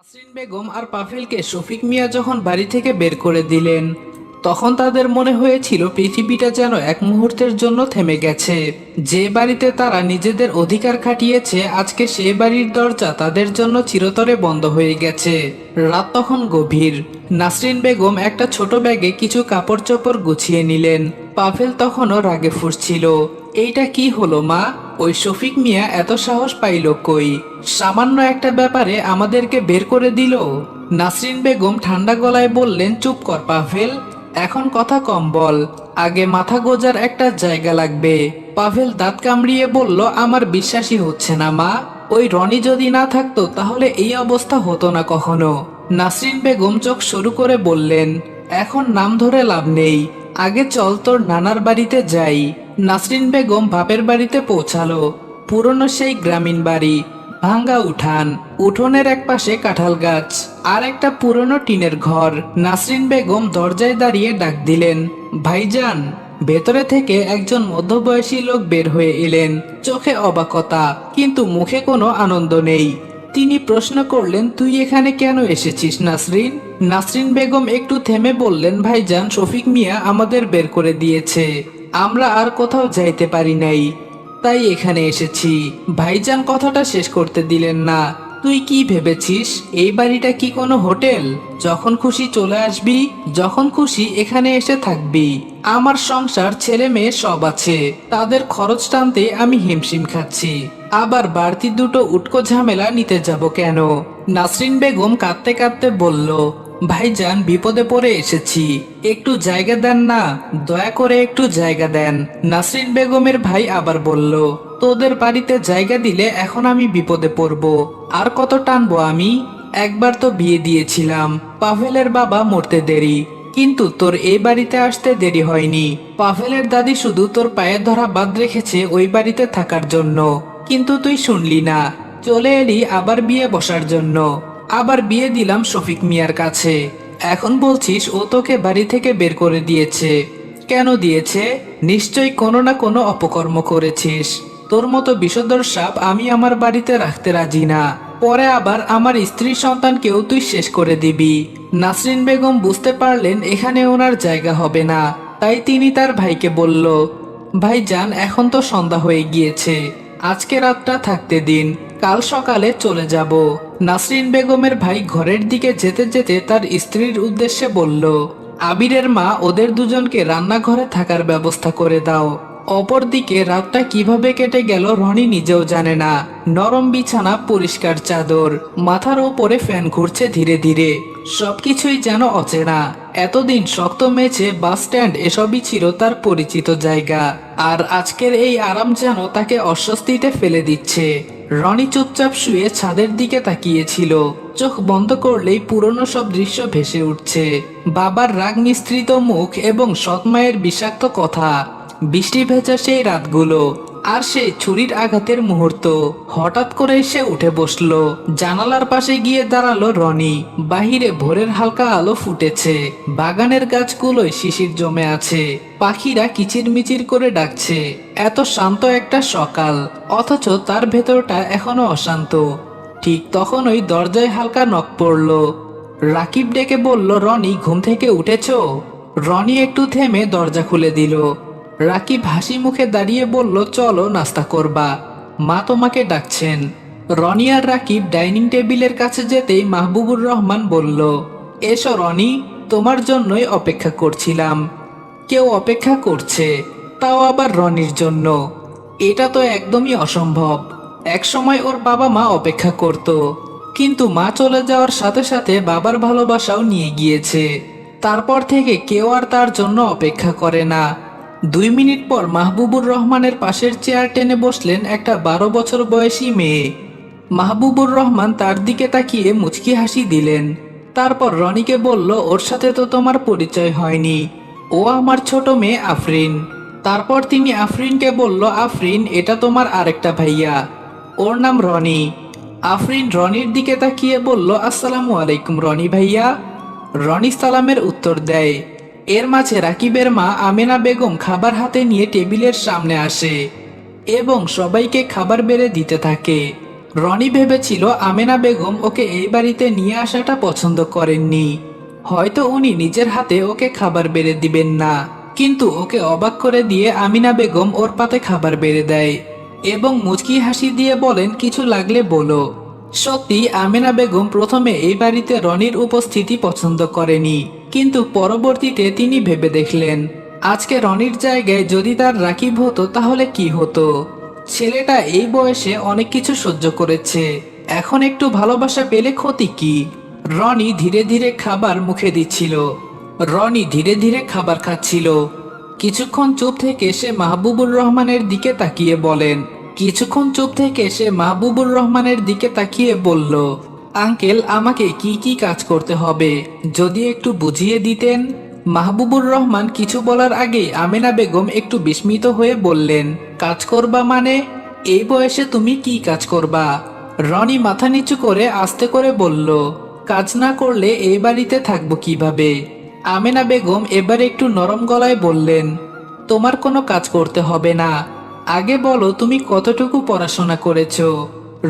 নাসরিন বেগম আর পাফেলকে শফিক মিয়া যখন বাড়ি থেকে বের করে দিলেন, তখন তাদের মনে হয়েছিল পৃথিবীটা যেন এক মুহূর্তের জন্য থেমে গেছে। যে বাড়িতে তারা নিজেদের অধিকার খাটিয়েছে, আজকে সেই বাড়ির দরজা তাদের জন্য চিরতরে বন্ধ হয়ে গেছে। রাত তখন গভীর। নাসরিন বেগম একটা ছোট ব্যাগে কিছু কাপড় চোপড় গুছিয়ে নিলেন। পাফেল তখনও রাগে ফুঁসছিল। এইটা কি হলো মা? ওই শফিক মিয়া এত সাহস পাইল কই? সামান্য একটা ব্যাপারে আমাদেরকে বের করে দিল। নাসরিন বেগম ঠান্ডা গলায় বললেন, চুপ কর পাভেল, এখন কথা কম বল, আগে মাথা গোজার একটা জায়গা লাগবে। পাভেল দাঁত কামড়িয়ে বলল, আমার বিশ্বাসই হচ্ছে না মা, ওই রনি যদি না থাকতো তাহলে এই অবস্থা হতো না কখনো। নাসরিন বেগম চোখ শুরু করে বললেন, এখন নাম ধরে লাভ নেই, আগে চল তোর নানার বাড়িতে যাই। নাসরিন বেগম বাপের বাড়িতে পৌঁছালো। পুরনো সেই গ্রামীণ বাড়ি, ভাঙ্গা উঠান, উঠোনের এক পাশে কাঁঠাল গাছ, আর একটা পুরনো টিনের ঘর। নাসরিন বেগম দরজায় দাঁড়িয়ে ডাক দিলেন, ভাইজান। ভেতরে থেকে একজন মধ্যবয়সী লোক বের হয়ে এলেন, চোখে অবাকতা কিন্তু মুখে কোনো আনন্দ নেই। তিনি প্রশ্ন করলেন, তুই এখানে কেন এসেছিস নাসরিন? নাসরিন বেগম একটু থেমে বললেন, ভাইজান, শফিক মিয়া আমাদের বের করে দিয়েছে, আমরা আর কোথাও যাইতে পারি নাই, তাই এখানে এসেছি। ভাইজান কথাটা শেষ করতে দিলেন না। তুই কি ভেবেছিস এই বাড়িটা কি কোনো হোটেল? যখন খুশি চলে আসবি, যখন খুশি এখানে এসে থাকবি। আমার সংসার, ছেলে মেয়ে সব আছে, তাদের খরচ টানতে আমি হিমশিম খাচ্ছি, আবার বাড়তি দুটো উটকো ঝামেলা নিতে যাব কেন? নাসরিন বেগম কাঁদতে কাঁদতে বলল, ভাইজান, বিপদে পড়ে এসেছি, একটু জায়গা দেন না, দয়া করে একটু জায়গা দেন। নাসরিন বেগমের ভাই আবার বলল, তোদের বাড়িতে জায়গা দিলে এখন আমি বিপদে পড়ব, আর কত টানবো আমি? একবার তো বিয়ে দিয়েছিলাম, পাভেলের বাবা মরতে দেরি, কিন্তু তোর এই বাড়িতে আসতে দেরি হয়নি। পাভেলের দাদি শুধু তোর পায়ের ধরা বাদ রেখেছে ওই বাড়িতে থাকার জন্য, কিন্তু তুই শুনলি না, চলে এলি আবার বিয়ে বসার জন্য। আবার বিয়ে দিলাম শফিক মিয়ার কাছে, এখন বলছিস ও তোকে বাড়ি থেকে বের করে দিয়েছে। কেন দিয়েছে? নিশ্চয়ই কোনো না কোনো অপকর্ম করেছিস। তোর মতো বিষধর সাপ আমি আমার বাড়িতে রাখতে রাজি না, পরে আবার আমার স্ত্রী সন্তানকেও তুই শেষ করে দিবি। নাসরিন বেগম বুঝতে পারলেন এখানে ওনার জায়গা হবে না, তাই তিনি তার ভাইকে বলল, ভাইজান, এখন তো সন্ধ্যা হয়ে গিয়েছে, আজকে রাতটা থাকতে দিন, কাল সকালে চলে যাব। নাসরিন বেগমের ভাই ঘরের দিকে যেতে যেতে তার স্ত্রীর উদ্দেশ্যে বলল, আবিরের মা, ওদের দুজনকে রান্নাঘরে থাকার ব্যবস্থা করে দাও। অপরদিকে রাতটা কিভাবে কেটে গেল রনি নিজেও জানে না। নরম বিছানা, পরিষ্কার চাদর, মাথার ওপরে ফ্যান ঘুরছে ধীরে ধীরে, সবকিছুই যেন অচেনা। এতদিন শক্ত মেঝে, বাস স্ট্যান্ড এসবই ছিল তার পরিচিত জায়গা, আর আজকের এই আরাম যেন তাকে অস্বস্তিতে ফেলে দিচ্ছে। রনি চুপচাপ শুয়ে ছাদের দিকে তাকিয়েছিল, চোখ বন্ধ করলেই পুরনো সব দৃশ্য ভেসে উঠছে। বাবার রাগ মিশ্রিত মুখ এবং সৎমায়ের বিষাক্ত কথা, বৃষ্টি ভেজা সেই রাতগুলো, আর সেই ছুরির আঘাতের মুহূর্ত। হঠাৎ করে সে উঠে বসলো, জানালার পাশে গিয়ে দাঁড়ালো রনি। বাহিরে ভোরের হালকা আলো ফুটেছে, বাগানের গাছগুলোয় শিশির জমে আছে, পাখিরা কিচিরমিচির করে ডাকছে। এত শান্ত একটা সকাল, অথচ তার ভেতরটা এখনো অশান্ত। ঠিক তখনই দরজায় হালকা নক পড়লো। রাকিব ডেকে বলল, রনি, ঘুম থেকে উঠেছো? রনি একটু থেমে দরজা খুলে দিল। রাকিব হাসি মুখে দাঁড়িয়ে বলল, চলো নাস্তা করবা, মা তোমাকে ডাকছেন। রনি আর রাকিব ডাইনিং টেবিলের কাছে যেতেই মাহবুবুর রহমান বলল, এসো রনি, তোমার জন্যই অপেক্ষা করছিলাম। কেউ অপেক্ষা করছে, তাও আবার রনির জন্য? এটা তো একদমই অসম্ভব। একসময় ওর বাবা মা অপেক্ষা করত, কিন্তু মা চলে যাওয়ার সাথে সাথে বাবার ভালোবাসাও নিয়ে গিয়েছে। তারপর থেকে কেউ আর তার জন্য অপেক্ষা করে না। 2 মিনিট পর মাহবুবুর রহমানের পাশের চেয়ার টেনে বসলেন একটা 12 বছর বয়সী মেয়ে। মাহবুবুর রহমান তার দিকে তাকিয়ে মুচকি হাসি দিলেন। তারপর রনিকে বলল, ওর সাথে তো তোমার পরিচয় হয়নি, ও আমার ছোট মেয়ে আফরিন। তারপর তিনি আফরিনকে বলল, আফরিন, এটা তোমার আরেকটা ভাইয়া, ওর নাম রনি। আফরিন রনির দিকে তাকিয়ে বলল, আসসালামু আলাইকুম রনি ভাইয়া। রনি সালামের উত্তর দেয়। এর মাঝে রাকিবের মা আমেনা বেগম খাবার হাতে নিয়ে টেবিলের সামনে আসে এবং সবাইকে খাবার বেড়ে দিতে থাকে। রনি ভেবেছিল আমেনা বেগম ওকে এই বাড়িতে নিয়ে আসাটা পছন্দ করেননি। হয়তো উনি নিজের হাতে ওকে খাবার বেড়ে দিবেন না, কিন্তু ওকে অবাক করে দিয়ে আমিনা বেগম ওর পাতে খাবার বেড়ে দেয় এবং মুচকি হাসি দিয়ে বলেন, কিছু লাগলে বলো। সত্যি আমিনা বেগম প্রথমে এই বাড়িতে রনির উপস্থিতি পছন্দ করেনি, কিন্তু পরবর্তীতে তিনি ভেবে দেখলেন আজকে রনির জায়গায় যদি তার রাকিব হতো তাহলে কি হতো। ছেলেটা এই বয়সে অনেক কিছু সহ্য করেছে, এখন একটু ভালোবাসা পেলে ক্ষতি কি। রনি ধীরে ধীরে খাবার মুখে দিচ্ছিল। রনি ধীরে ধীরে খাবার খাচ্ছিল। কিছুক্ষণ চুপ থেকে সে মাহবুবুর রহমানের দিকে তাকিয়ে বলেন কিছুক্ষণ চুপ থেকে সে মাহবুবুর রহমানের দিকে তাকিয়ে বলল, আঙ্কেল, আমাকে কি কি কাজ করতে হবে যদি একটু বুঝিয়ে দিতেন। মাহবুবুর রহমান কিছু বলার আগেই আমেনা বেগম একটু বিস্মিত হয়ে বললেন, কাজ করবা মানে? এই বয়সে তুমি কি কাজ করবা? রনি মাথা নিচু করে আস্তে করে বলল, কাজ না করলে এই বাড়িতে থাকবো কিভাবে। আমেনা বেগম এবার একটু নরম গলায় বললেন, তোমার কোনো কাজ করতে হবে না, আগে বলো তুমি কতটুকু পড়াশোনা করেছো।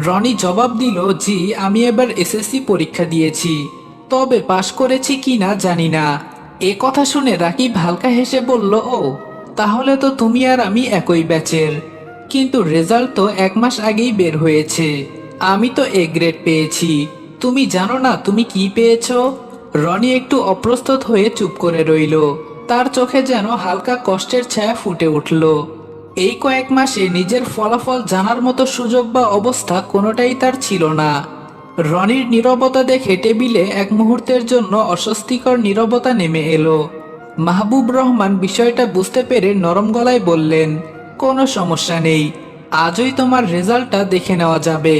রনি জবাব দিল, জি, আমি এবার এসএসসি পরীক্ষা দিয়েছি, তবে পাশ করেছি কিনা জানি না। এ কথা শুনে রাকিব হালকা হেসে বলল, ও তাহলে তো তুমি আর আমি একই ব্যাচের, কিন্তু রেজাল্ট তো 1 মাস আগেই বের হয়েছে। আমি তো এ গ্রেড পেয়েছি, তুমি জানো না তুমি কি পেয়েছো? রনি একটু অপ্রস্তুত হয়ে চুপ করে রইল, তার চোখে যেন হালকা কষ্টের ছায়া ফুটে উঠল। এই কয়েক মাসে নিজের ফলাফল জানার মতো সুযোগ বা অবস্থা কোনোটাই তার ছিল না। রনির নীরবতা দেখে টেবিলে এক মুহূর্তের জন্য অস্বস্তিকর নীরবতা নেমে এলো। মাহবুব রহমান বিষয়টা বুঝতে পেরে নরম গলায় বললেন, কোনো সমস্যা নেই, আজই তোমার রেজাল্টটা দেখে নেওয়া যাবে।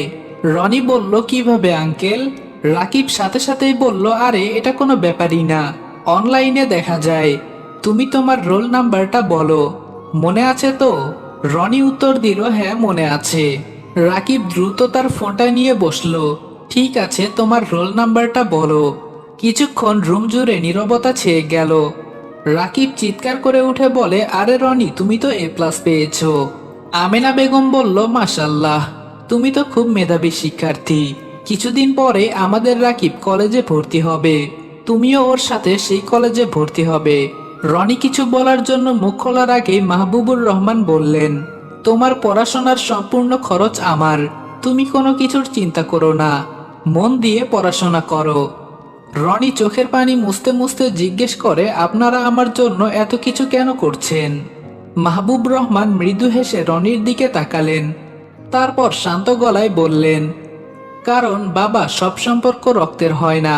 রনি বলল, কিভাবে আঙ্কেল? রাকিব সাথে সাথেই বলল, আরে এটা কোনো ব্যাপারই না, অনলাইনে দেখা যায়। তুমি তোমার রোল নাম্বারটা বলো, মনে আছে তো? রনি উত্তর দিল, হ্যাঁ মনে আছে। রাকিব দ্রুত তার ফোনটা নিয়ে বসলো, ঠিক আছে তোমার রোল নাম্বারটা বলো। কিছুক্ষণ রুম জুড়ে নীরবতা ছেয়ে গেল। রাকিব চিৎকার করে উঠে বলে, আরে রনি, তুমি তো A+ পেয়েছো। আমেনা বেগম বলল, মাশাল্লাহ, তুমি তো খুব মেধাবী শিক্ষার্থী। কিছুদিন পরে আমাদের রাকিব কলেজে ভর্তি হবে, তুমিও ওর সাথে সেই কলেজে ভর্তি হবে। রনি কিছু বলার জন্য মুখ খোলার আগেই মাহবুবুর রহমান বললেন, তোমার পড়াশোনার সম্পূর্ণ খরচ আমার, তুমি কোনো কিছুর চিন্তা করো না, মন দিয়ে পড়াশোনা করো। রনি চোখের পানি মুছতে মুছতে জিজ্ঞেস করে, আপনারা আমার জন্য এত কিছু কেন করছেন? মাহবুব রহমান মৃদু হেসে রনির দিকে তাকালেন, তারপর শান্ত গলায় বললেন, কারণ বাবা, সব সম্পর্ক রক্তের হয় না,